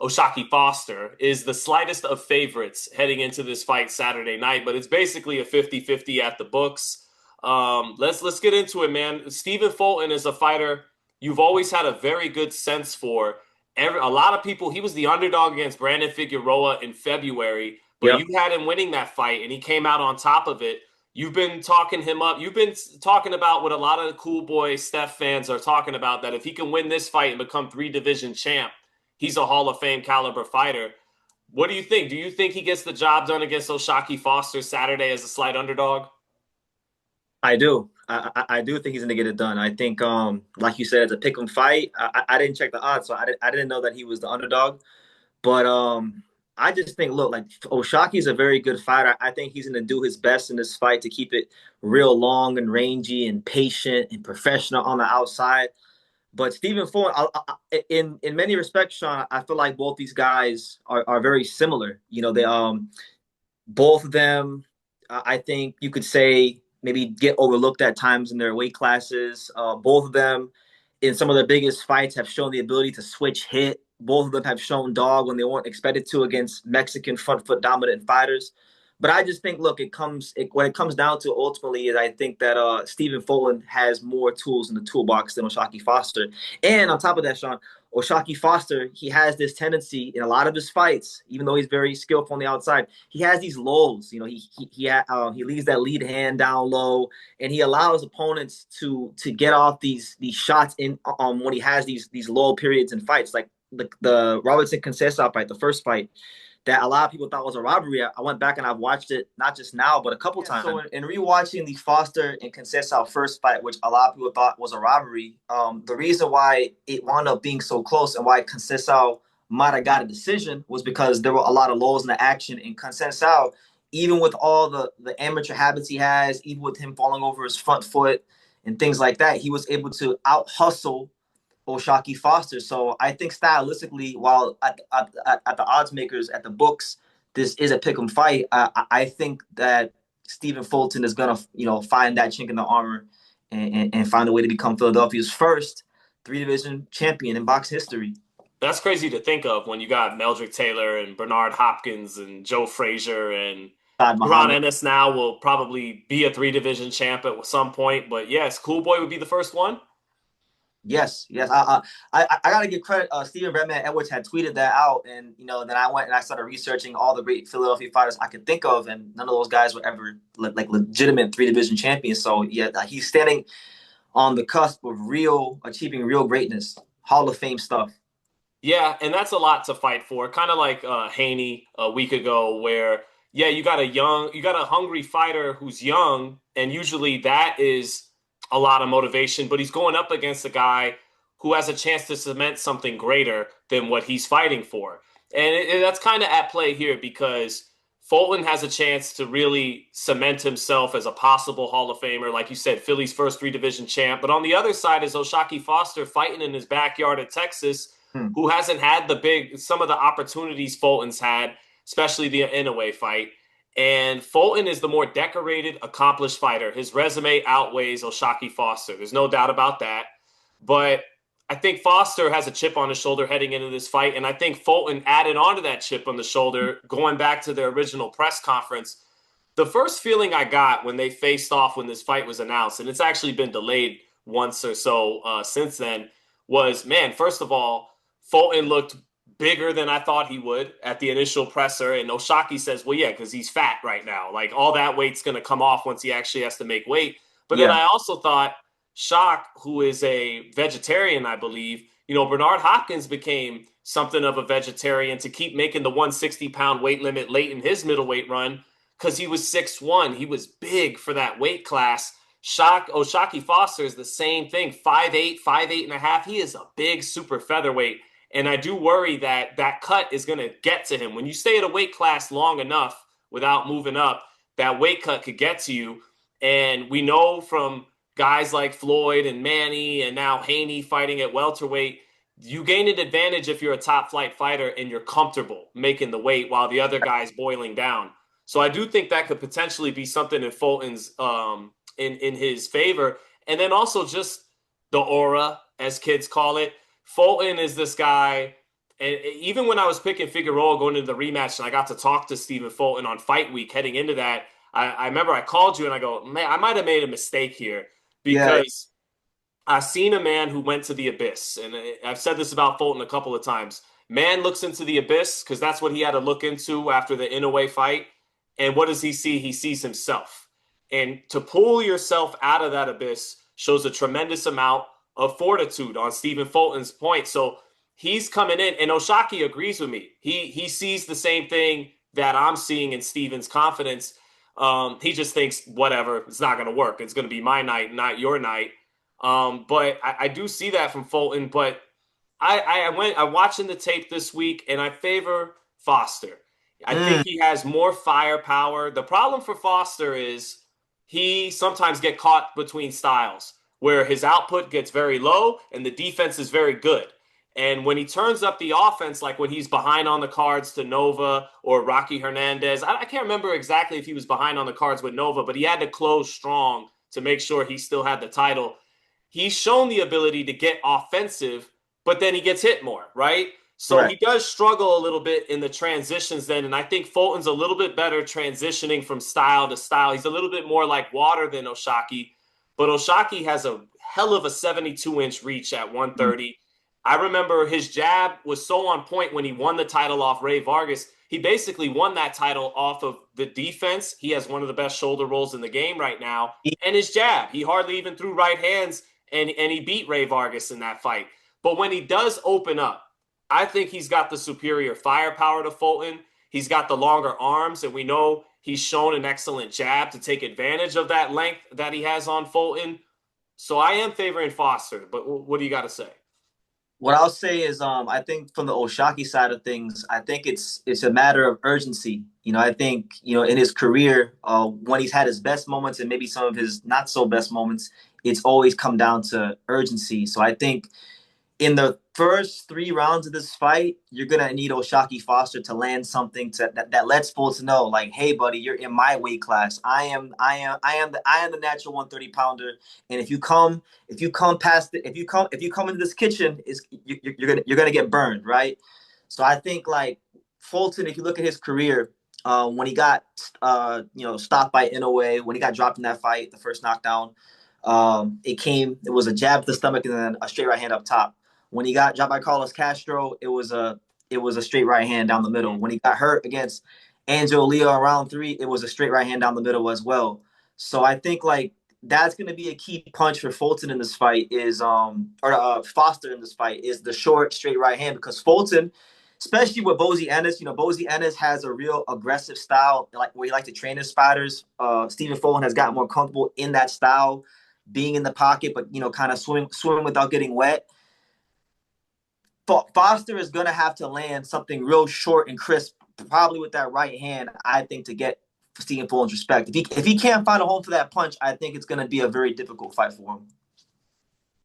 Oshaki Foster, is the slightest of favorites heading into this fight Saturday night, but it's basically a 50-50 at the books. Let's get into it, man. Stephen Fulton is a fighter you've always had a very good sense for. A lot of people, he was the underdog against Brandon Figueroa in February, but you Yep. had him winning that fight, and he came out on top of it. You've been talking him up. You've been talking about what a lot of the cool boy Steph fans are talking about, that if he can win this fight and become three division champ, he's a Hall of Fame caliber fighter. What do you think? Do you think he gets the job done against Oshaki Foster Saturday as a slight underdog? I do. I do think he's gonna get it done. I think, like you said, it's a pick 'em fight. I didn't check the odds, so I didn't know that he was the underdog. But I just think, look, like Oshaki is a very good fighter. I think he's gonna do his best in this fight to keep it real long and rangy and patient and professional on the outside. But Stephen Fulton, in many respects, Sean, I feel like both these guys are very similar. They both of them, I think you could say maybe get overlooked at times in their weight classes. Both of them, in some of their biggest fights, have shown the ability to switch hit. Both of them have shown dog when they weren't expected to against Mexican front foot dominant fighters. But I just think, look, when it comes down to ultimately is I think that Stephen Fulton has more tools in the toolbox than Oshaki Foster. And on top of that, Sean, Oshaki Foster, he has this tendency in a lot of his fights, even though he's very skillful on the outside, he has these lulls. He leaves that lead hand down low, and he allows opponents to get off these shots in when he has these lull periods in fights, like the Robertson Conceição fight, the first fight that a lot of people thought was a robbery. I went back and I've watched it not just now, but a couple times. So in rewatching the Foster and Conceição first fight, which a lot of people thought was a robbery, the reason why it wound up being so close and why Conceição might have got a decision was because there were a lot of lulls in the action. And Conceição, even with all the amateur habits he has, even with him falling over his front foot and things like that, he was able to out hustle Oshaki Foster. So I think stylistically, while at the odds makers, at the books, this is a pick'em fight. I think that Stephen Fulton is gonna, find that chink in the armor and find a way to become Philadelphia's first three division champion in box history. That's crazy to think of when you got Meldrick Taylor and Bernard Hopkins and Joe Frazier and Todd Ron Muhammad. Ennis now will probably be a three division champ at some point. But yes, Cool Boy would be the first one. Yes, yes. I gotta give credit. Steven Redman Edwards had tweeted that out, and then I went and I started researching all the great Philadelphia fighters I could think of, and none of those guys were ever like legitimate three division champions. So yeah, he's standing on the cusp of achieving real greatness, Hall of Fame stuff. Yeah, and that's a lot to fight for. Kind of like Haney a week ago, where yeah, you got a hungry fighter who's young, and usually that is a lot of motivation. But he's going up against a guy who has a chance to cement something greater than what he's fighting for, and that's kind of at play here because Fulton has a chance to really cement himself as a possible Hall of Famer, like you said, Philly's first three division champ. But on the other side is Oshaki Foster fighting in his backyard at Texas Hmm. who hasn't had some of the opportunities Fulton's had, especially the Inoue fight. And Fulton is the more decorated, accomplished fighter. His resume outweighs Oshaki Foster. There's no doubt about that. But I think Foster has a chip on his shoulder heading into this fight. And I think Fulton added onto that chip on the shoulder, going back to their original press conference. The first feeling I got when they faced off when this fight was announced, and it's actually been delayed once or so since then, was man, first of all, Fulton looked bigger than I thought he would at the initial presser. And Oshaki says, well, yeah, because he's fat right now. Like all that weight's going to come off once he actually has to make weight. But then Yeah. I also thought Shock, who is a vegetarian, I believe, Bernard Hopkins became something of a vegetarian to keep making the 160-pound weight limit late in his middleweight run because he was 6'1". He was big for that weight class. Oshaki Foster is the same thing, 5'8", 5'8 and a half. He is a big super featherweight. And I do worry that that cut is going to get to him. When you stay at a weight class long enough without moving up, that weight cut could get to you. And we know from guys like Floyd and Manny and now Haney fighting at welterweight, you gain an advantage if you're a top flight fighter and you're comfortable making the weight while the other guy's boiling down. So I do think that could potentially be something in Fulton's in his favor. And then also just the aura, as kids call it. Fulton is this guy. And even when I was picking Figueroa going into the rematch, and I got to talk to Stephen Fulton on fight week heading into that, I remember I called you and I go, man, I might have made a mistake here Yeah. because I've seen a man who went to the abyss, and I've said this about Fulton a couple of times. Man looks into the abyss because that's what he had to look into after the Inoue fight. And what does he see? He sees himself. And to pull yourself out of that abyss shows a tremendous amount of fortitude on Stephen Fulton's point. So he's coming in, and Oshaki agrees with me. He sees the same thing that I'm seeing in Stephen's confidence. He just thinks, whatever, it's not going to work. It's going to be my night, not your night. But I do see that from Fulton. But I'm watching the tape this week, and I favor Foster. I think Mm, he has more firepower. The problem for Foster is he sometimes get caught between styles where his output gets very low and the defense is very good. And when he turns up the offense, like when he's behind on the cards to Nova or Rocky Hernandez, I can't remember exactly if he was behind on the cards with Nova, but he had to close strong to make sure he still had the title. He's shown the ability to get offensive, but then he gets hit more, right? So he correct. does struggle a little bit in the transitions then. And I think Fulton's a little bit better transitioning from style to style. He's a little bit more like water than Oshaki, but Oshaki has a hell of a 72-inch reach at Mm. 130. I remember his jab was so on point when he won the title off Ray Vargas. He basically won that title off of the defense. He has one of the best shoulder rolls in the game right now. And his jab, he hardly even threw right hands, and he beat Ray Vargas in that fight. But when he does open up, I think he's got the superior firepower to Fulton. He's got the longer arms, and we know he's shown an excellent jab to take advantage of that length that he has on Fulton. So I am favoring Foster, but what do you got to say? What I'll say is, I think from the Oshaki side of things, I think it's a matter of urgency. I think in his career, when he's had his best moments and maybe some of his not so best moments, it's always come down to urgency. So I think in the first 3 rounds of this fight, you're gonna need Oshaki Foster to land something that lets Fulton know, like, hey, buddy, you're in my weight class. I am the natural 130 pounder. And if you come into this kitchen, you're gonna get burned, right? So I think like Fulton, if you look at his career, when he got stopped by Inoue, when he got dropped in that fight, the first knockdown, it was a jab to the stomach and then a straight right hand up top. When he got dropped by Carlos Castro, it was a straight right hand down the middle. When he got hurt against Angel Leo in round 3, it was a straight right hand down the middle as well. So I think like that's going to be a key punch for Fulton in this fight is or Foster in this fight is the short straight right hand, because Fulton, especially with Bozy Ennis, Bozy Ennis has a real aggressive style, like where he likes to train his fighters. Stephen Fulton has gotten more comfortable in that style, being in the pocket, but kind of swimming without getting wet. Foster is going to have to land something real short and crisp, probably with that right hand, I think, to get Stephen Fulton's respect. If he can't find a home for that punch, I think it's going to be a very difficult fight for him.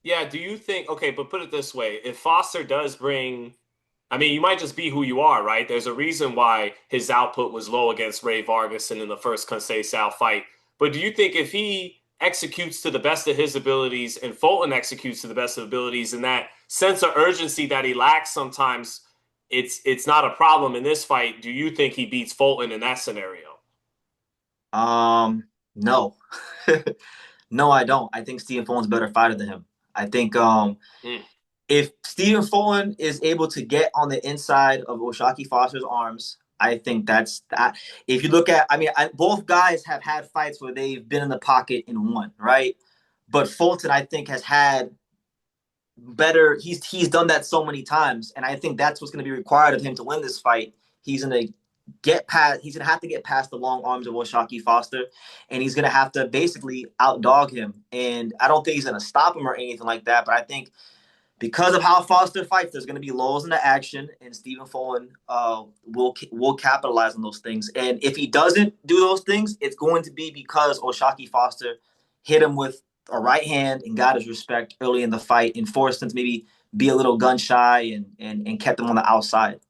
Yeah, do you think, okay, but put it this way, if Foster does bring, I mean, you might just be who you are, right? There's a reason why his output was low against Ray Vargas and in the first Conceição fight. But do you think if he executes to the best of his abilities and Fulton executes to the best of abilities and that sense of urgency that he lacks sometimes, it's not a problem in this fight. Do you think he beats Fulton in that scenario? No. No, I don't. I think Stephen Fulton's a better fighter than him. I think Mm. if Stephen Fulton is able to get on the inside of Oshaki Foster's arms, I think that's that. If you look at, I mean, both guys have had fights where they've been in the pocket and won, right? But Fulton, I think, has had better. He's done that so many times, and I think that's what's going to be required of him to win this fight. He's going to get past. He's going to have to get past the long arms of Oshaki Foster, and he's going to have to basically outdog him. And I don't think he's going to stop him or anything like that. But I think because of how Foster fights, there's going to be lulls in the action, and Stephen Fulton will capitalize on those things. And if he doesn't do those things, it's going to be because Oshaki Foster hit him with a right hand and got his respect early in the fight and forced him to maybe be a little gun shy and kept him on the outside.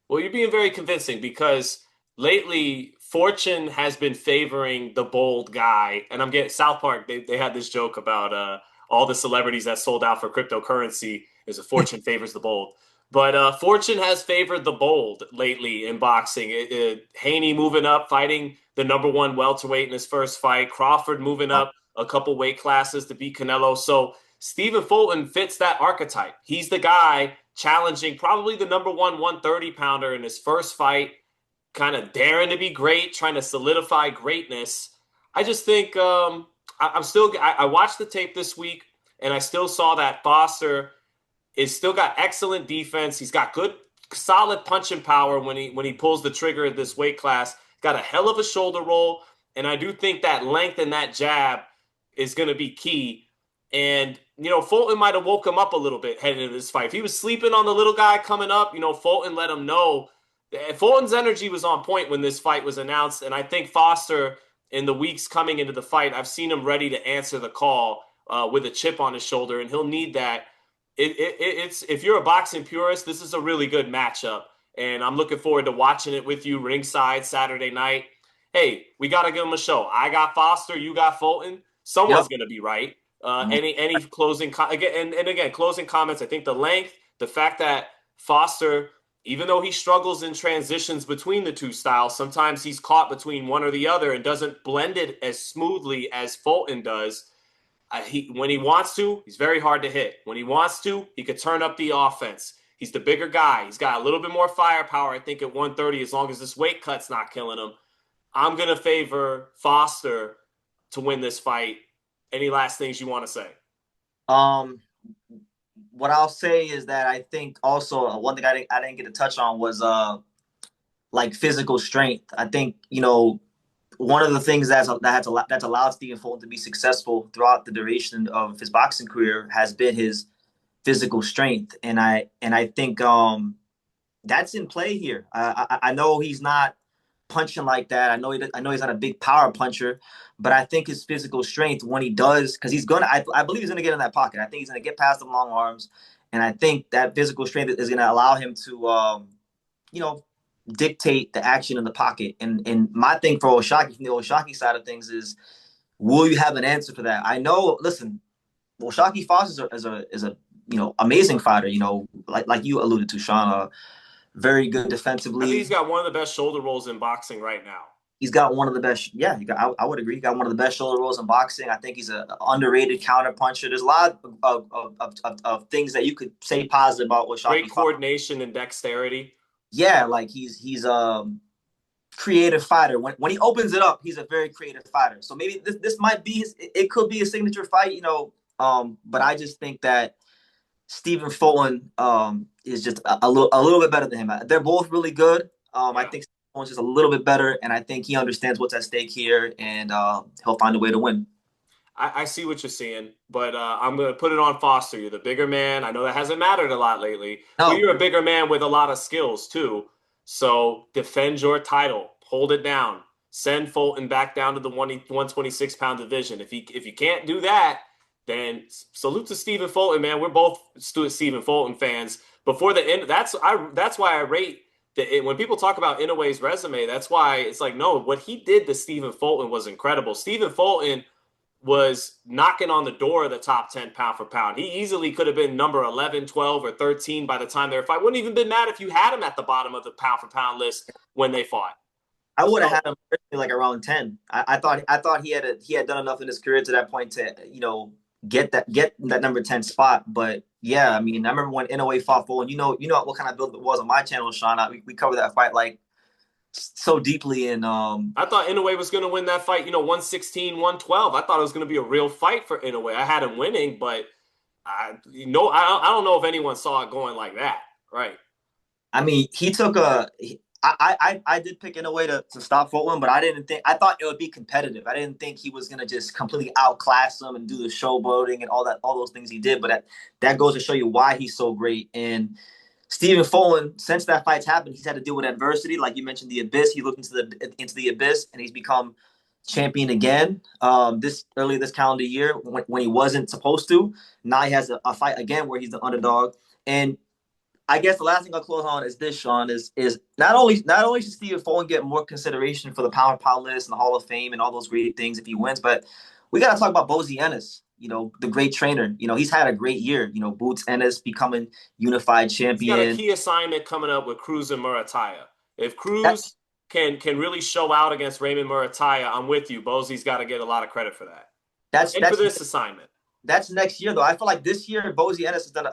Well, you're being very convincing because lately Fortune has been favoring the bold guy. And I'm getting South Park, they had this joke about all the celebrities that sold out for cryptocurrency is a Fortune favors the bold. But fortune has favored the bold lately in boxing. Haney moving up, fighting the number one welterweight in his first fight. Crawford moving up a couple weight classes to beat Canelo. So Stephen Fulton fits that archetype. He's the guy challenging probably the number one 130 pounder in his first fight, kind of daring to be great, trying to solidify greatness. I just think I'm still. I watched the tape this week, and I still saw that Foster is still got excellent defense. He's got good, solid punching power when he pulls the trigger at this weight class. Got a hell of a shoulder roll, and I do think that length and that jab is going to be key. And Fulton might have woke him up a little bit heading into this fight. If he was sleeping on the little guy coming up, Fulton let him know. Fulton's energy was on point when this fight was announced, and I think Foster, in the weeks coming into the fight, I've seen him ready to answer the call with a chip on his shoulder, and he'll need that. It's if you're a boxing purist, this is a really good matchup, and I'm looking forward to watching it with you ringside Saturday night. Hey, we got to give him a show. I got Foster, you got Fulton. Someone's Yep. going to be right. Any closing again and again closing comments? I think the length, the fact that Foster, even though he struggles in transitions between the two styles, sometimes he's caught between one or the other and doesn't blend it as smoothly as Fulton does. When he wants to, he's very hard to hit. When he wants to, he could turn up the offense. He's the bigger guy. He's got a little bit more firepower, I think, at 130, as long as this weight cut's not killing him. I'm going to favor Foster to win this fight. Any last things you want to say? Um, what I'll say is that I think also one thing I didn't get to touch on was like physical strength. I think one of the things that's allowed Stephen Fulton to be successful throughout the duration of his boxing career has been his physical strength, and I think that's in play here. I know he's not punching like that. I know he's not a big power puncher, but I think his physical strength when he does, because I believe he's gonna get in that pocket. I think he's gonna get past the long arms, and I think that physical strength is gonna allow him to you know dictate the action in the pocket. And my thing for Oshaki from the Oshaki side of things is, will you have an answer for that? I know. Listen, Oshaki Foster is a amazing fighter. Like you alluded to, Sean. Very good I think defensively. he's got one of the best shoulder rolls in boxing right now. He's got one of the best. Yeah, I would agree. He got one of the best shoulder rolls in boxing. I think he's an underrated counter puncher. There's a lot of things that you could say positive about Great Oshaki Foster. coordination and dexterity. Yeah, like he's creative fighter. When he opens it up, he's a very creative fighter. So maybe this might be it could be a signature fight, but I just think that Stephen Fulton is just a little bit better than him. They're both really good. I Yeah. think Stephen Fulton's just a little bit better, and I think he understands what's at stake here, and he'll find a way to win. I see what you're seeing, but I'm going to put it on Foster. You're the bigger man. I know that hasn't mattered a lot lately, but No, you're a bigger man with a lot of skills too. So defend your title, hold it down, send Fulton back down to the 126-pound division. If you can't do that, then salute to Stephen Fulton, man. We're both Stephen Fulton fans. Before the end, that's why I rate when people talk about Inoue's resume. That's why it's like, no, what he did to Stephen Fulton was incredible. Stephen Fulton was knocking on the door of the top 10 pound for pound. He easily could have been number 11, 12, or 13 by the time they were fighting. Wouldn't even been mad if you had him at the bottom of the pound for pound list when they fought. I would have So had him like around 10. I thought he had done enough in his career to that point to get that number 10 spot. But yeah, I mean, I remember when Inoue fought Fulton. You know what kind of build it was on my channel, Sean. We covered that fight like so deeply, and I thought Inoue was going to win that fight, 116, 112. I thought it was going to be a real fight for Inoue. I had him winning, but I don't know if anyone saw it going like that. Right. I mean, he took a. I did pick in a way to stop Fulton, but I thought it would be competitive. I didn't think he was gonna just completely outclass him and do the showboating and all those things he did. But that goes to show you why he's so great. And Stephen Fulton, since that fight's happened, he's had to deal with adversity. Like you mentioned, the abyss. He looked into the abyss, and he's become champion again. This calendar year when he wasn't supposed to. Now he has a fight again where he's the underdog. And I guess the last thing I'll close on is this, Sean, is not only should Stephen Fulton get more consideration for the pound list and the Hall of Fame and all those great things if he wins, but we got to talk about Bozy Ennis. the great trainer. He's had a great year. Boots Ennis becoming unified He's got a champion. key assignment coming up with Cruz and Murataya. If That, Cruz can really show out against Raymond Murataya, I'm with you. Bosey's got to get a lot of credit for that. that's And for that's this assignment. that's next year though. I feel like this year Bosie Ennis has done.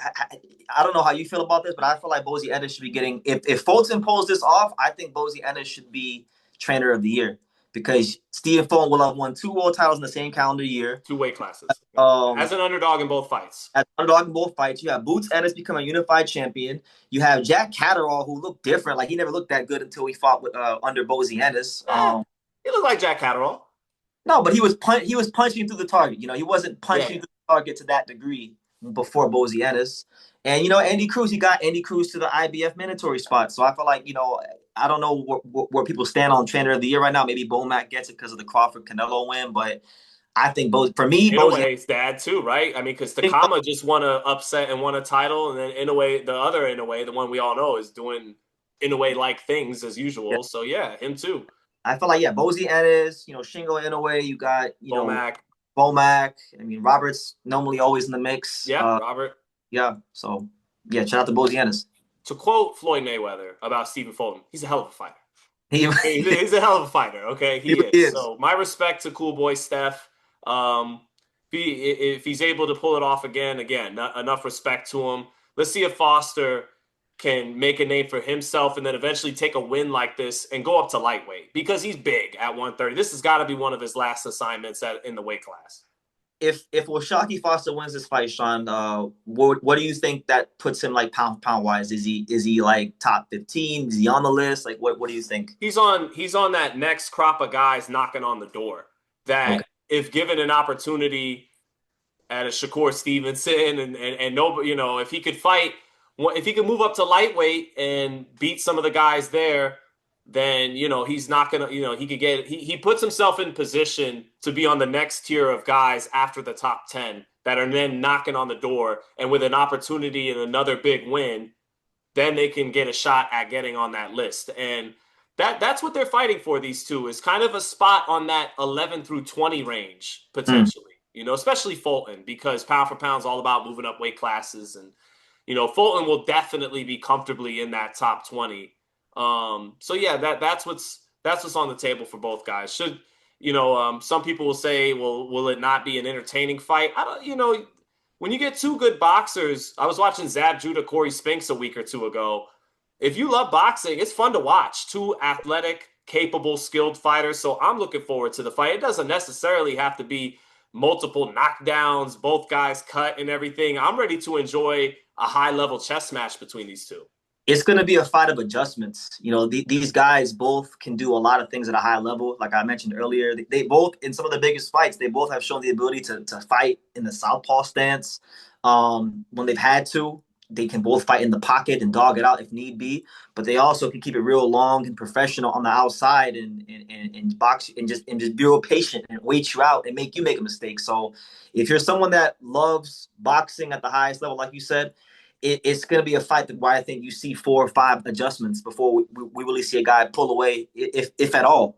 I don't know how you feel about this, but I feel like Bosie Ennis should be getting. If Fulton pulls this off, I think Bosie Ennis should be trainer of the year because Stephen Fulton will have won 2 world titles in the same calendar year. Two weight classes. As Um, an underdog in both fights. as underdog in both fights, you have Boots Ennis become a unified champion. You have Jack Catterall, who looked different. Like he never looked that good until he fought with under Bosie Ennis. Eh, he looked like Jack Catterall. No, but he was punching through the target. He wasn't Yeah, punching yeah. through the target to that degree before Bozie Ennis. And Andy Cruz, he got Andy Cruz to the IBF mandatory spot. So I feel like I don't know where people stand on trainer of the year right now. Maybe Bomac gets it because of the Crawford Canelo win, but I think for me, In a Bozie. way, it's dad too, right? I mean, because Takama just won a upset and won a title, and then in a way, the one we all know, is doing in a way like things as Yeah, usual. So yeah, him too. I feel like Bozie Ennis, Shingo Inoue, you got Bomac, Bomac. I mean Roberts normally always in the mix. yeah, Robert. Yeah, so yeah, shout out to Bozie Ennis. To quote Floyd Mayweather about Stephen Fulton, he's a hell of a fighter. He, He's a hell of a fighter. Okay, he he is. is. So my respect to Cool Boy Steph. Um, if he's able to pull it off again, not enough respect to him. Let's see if Foster can make a name for himself and then eventually take a win like this and go up to lightweight because he's big at 130. This has got to be one of his last assignments in the weight class. If Washaki Foster wins this fight, Sean, what do you think that puts him like pound for pound wise? Is he like top 15? Is he on the list? Like what do you think? He's on that next crop of guys knocking on the door Okay. that if given an opportunity at a Shakur Stevenson and nobody, if he could fight, if he could move up to lightweight and beat some of the guys there, then he's not gonna, he could get he puts himself in position to be on the next tier of guys after the top 10 that are then knocking on the door, and with an opportunity and another big win, then they can get a shot at getting on that list. And that's what they're fighting for, these two, is kind of a spot on that 11 through 20 range Mm. potentially. Especially Fulton, because pound for pound is all about moving up weight classes, and Fulton will definitely be comfortably in that top 20. So yeah, that's what's on the table for both guys. Some people will say, well, will it not be an entertaining fight? I don't, when you get two good boxers, I was watching Zab Judah, Corey Spinks a week or two ago. If you love boxing, it's fun to watch. Two athletic, capable, skilled fighters. So I'm looking forward to the fight. It doesn't necessarily have to be multiple knockdowns, both guys cut and everything. I'm ready to enjoy a high level chess match between these two. It's going to be a fight of adjustments. These guys both can do a lot of things at a high level. Like I mentioned earlier, they both, in some of the biggest fights, they both have shown the ability to fight in the southpaw stance. When they've had to, they can both fight in the pocket and dog it out if need be. But they also can keep it real long and professional on the outside and box and just be real patient and wait you out and make you make a mistake. So if you're someone that loves boxing at the highest level, like you said, it's going to be a fight where I think you see 4 or 5 adjustments before we really see a guy pull away, if at all.